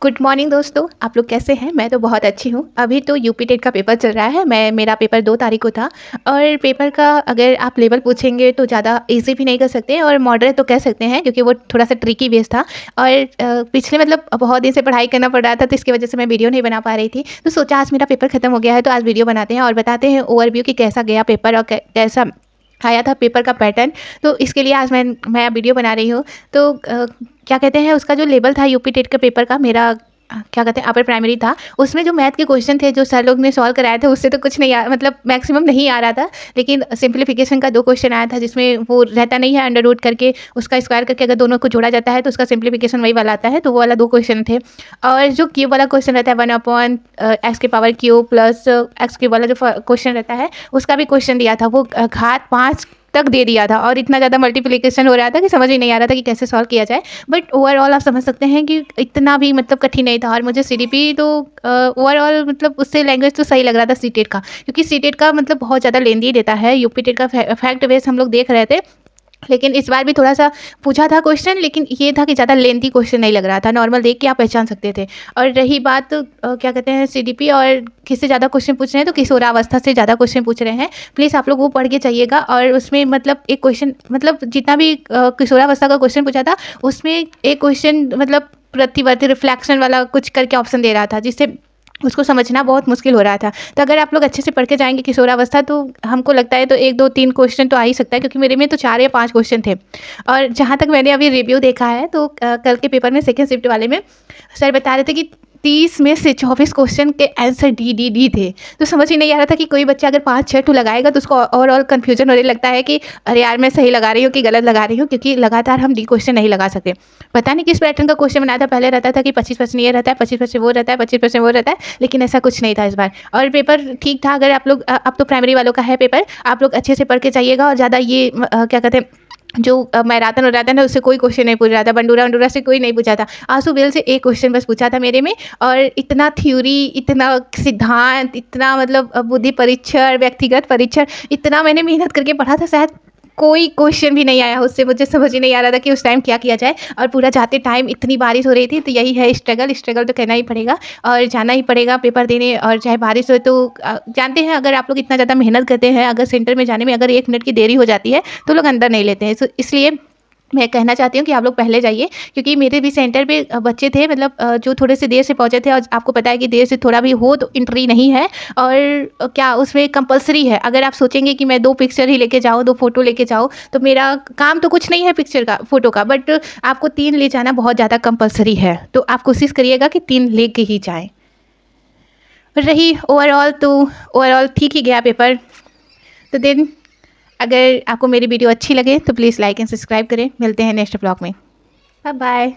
Good morning दोस्तों, आप लोग कैसे हैं? मैं तो बहुत अच्छी हूँ। अभी तो यूपी टेट का पेपर चल रहा है। मेरा पेपर 2 तारीख को था और पेपर का अगर आप लेवल पूछेंगे तो ज़्यादा ईज़ी भी नहीं कर सकते और मॉडरेट तो कह सकते हैं, क्योंकि वो थोड़ा-सा ट्रिकी बेस था। और पिछले मतलब बहुत दिन से पढ़ाई करना पड़ रहा था, तो इसकी वजह से मैं वीडियो नहीं बना पा रही थी। तो सोचा आज मेरा पेपर खत्म हो गया है, तो आज वीडियो बनाते हैं और बताते हैं ओवरव्यू कि कैसा गया पेपर और कैसा आया था पेपर का पैटर्न। तो इसके लिए आज मैं वीडियो बना रही हूँ। तो क्या कहते हैं, उसका जो लेवल था यूपी टेट के पेपर का, मेरा क्या कहते हैं अपर प्राइमरी था। उसमें जो मैथ के क्वेश्चन थे जो सर लोग ने सॉल्व कराए थे, उससे तो कुछ नहीं आ मतलब मैक्सिमम नहीं आ रहा था। लेकिन सिंप्लीफिकेशन का 2 क्वेश्चन आया था, जिसमें वो रहता नहीं है अंडर रूट करके उसका स्क्वायर करके अगर दोनों को जोड़ा जाता है तो उसका सिंप्लीफिकेशन वही वाला आता है, तो वो वाला 2 क्वेश्चन थे। और जो क्यूब वाला क्वेश्चन रहता है 1/x की power cube plus x cube वाला जो क्वेश्चन रहता है, उसका भी क्वेश्चन दिया था। वो घात 5 तक दे दिया था और इतना ज़्यादा मल्टीप्लिकेशन हो रहा था कि समझ ही नहीं आ रहा था कि कैसे सॉल्व किया जाए। बट ओवरऑल आप समझ सकते हैं कि इतना भी मतलब कठिन नहीं था। और मुझे सीडीपी तो ओवरऑल मतलब उससे लैंग्वेज तो सही लग रहा था सीटेट का, क्योंकि सीटेट का मतलब बहुत ज़्यादा लेंदी देता है। यूपी टेट का फैक्ट बेस हम लोग देख रहे थे, लेकिन इस बार भी थोड़ा-सा पूछा था क्वेश्चन, लेकिन ये था कि ज़्यादा लेंथी क्वेश्चन नहीं लग रहा था, नॉर्मल देख के आप पहचान सकते थे। और रही बात क्या कहते हैं सीडीपी और किससे ज़्यादा क्वेश्चन पूछ रहे हैं, तो किशोरावस्था से ज़्यादा क्वेश्चन पूछ रहे हैं। प्लीज़ आप लोग वो पढ़ के जाइएगा। और उसमें मतलब एक क्वेश्चन मतलब जितना भी किशोरावस्था का क्वेश्चन पूछा था, उसमें एक क्वेश्चन मतलब प्रतिवर्ती रिफ्लेक्शन वाला कुछ करके ऑप्शन दे रहा था, जिससे उसको समझना बहुत मुश्किल हो रहा था। तो अगर आप लोग अच्छे से पढ़ के जाएँगे किशोरावस्था, तो हमको लगता है तो 1, 2, 3 क्वेश्चन तो आ ही सकता है, क्योंकि मेरे में तो 4 या 5 क्वेश्चन थे। और जहाँ तक मैंने अभी रिव्यू देखा है, तो कल के पेपर में सेकंड शिफ्ट वाले में सर बता रहे थे कि 30 में से 24 क्वेश्चन के आंसर डी थे। तो समझ ही नहीं आ रहा था कि कोई बच्चा अगर 5-6 ठो लगाएगा तो उसको ओवरऑल कन्फ्यूजन होने लगता है कि अरे यार, मैं सही लगा रही हूँ कि गलत लगा रही हूँ, क्योंकि लगातार हम डी क्वेश्चन नहीं लगा सकते। पता नहीं किस पैटर्न का क्वेश्चन बनाया था। पहले रहता था कि 25% ये रहता है, 25% वो रहता है, 25% वो रहता है, लेकिन ऐसा कुछ नहीं था इस बार। और पेपर ठीक था। अगर आप लोग अब तो प्राइमरी वालों का है पेपर, आप लोग अच्छे से पढ़ के जाइएगा। और ज़्यादा ये क्या कहते हैं, जो मैराथन वराथन है उससे कोई क्वेश्चन नहीं पूछ रहा था, बंडूरा वंडूरा से कोई नहीं पूछा था। आंसू बेल से एक क्वेश्चन बस पूछा था मेरे में। और इतना थ्योरी, इतना सिद्धांत, इतना मतलब बुद्धि परीक्षण, व्यक्तिगत परीक्षण, इतना मैंने मेहनत करके पढ़ा था, शायद कोई क्वेश्चन भी नहीं आया उससे। मुझे समझ ही नहीं आ रहा था कि उस टाइम क्या किया जाए। और पूरा जाते टाइम इतनी बारिश हो रही थी, तो यही है स्ट्रगल। स्ट्रगल तो कहना ही पड़ेगा और जाना ही पड़ेगा पेपर देने। और चाहे बारिश हो तो जानते हैं, अगर आप लोग इतना ज़्यादा मेहनत करते हैं, अगर सेंटर में जाने में अगर 1 मिनट की देरी हो जाती है तो लोग अंदर नहीं लेते हैं। सो इसलिए मैं कहना चाहती हूँ कि आप लोग पहले जाइए, क्योंकि मेरे भी सेंटर पे बच्चे थे मतलब जो थोड़े से देर से पहुँचे थे। और आपको पता है कि देर से थोड़ा भी हो तो एंट्री नहीं है। और क्या उसमें कंपल्सरी है। अगर आप सोचेंगे कि मैं 2 पिक्चर ही लेके जाऊँ, 2 फ़ोटो लेके जाऊँ, तो मेरा काम तो कुछ नहीं है पिक्चर का, फ़ोटो का, बट आपको 3 ले जाना बहुत ज़्यादा कंपल्सरी है। तो आप कोशिश करिएगा कि 3 लेके ही जाएँ। रही ओवरऑल, तो ओवरऑल ठीक ही गया पेपर। तो देन अगर आपको मेरी वीडियो अच्छी लगे तो प्लीज़ लाइक एंड सब्सक्राइब करें। मिलते हैं नेक्स्ट व्लॉग में। Bye bye.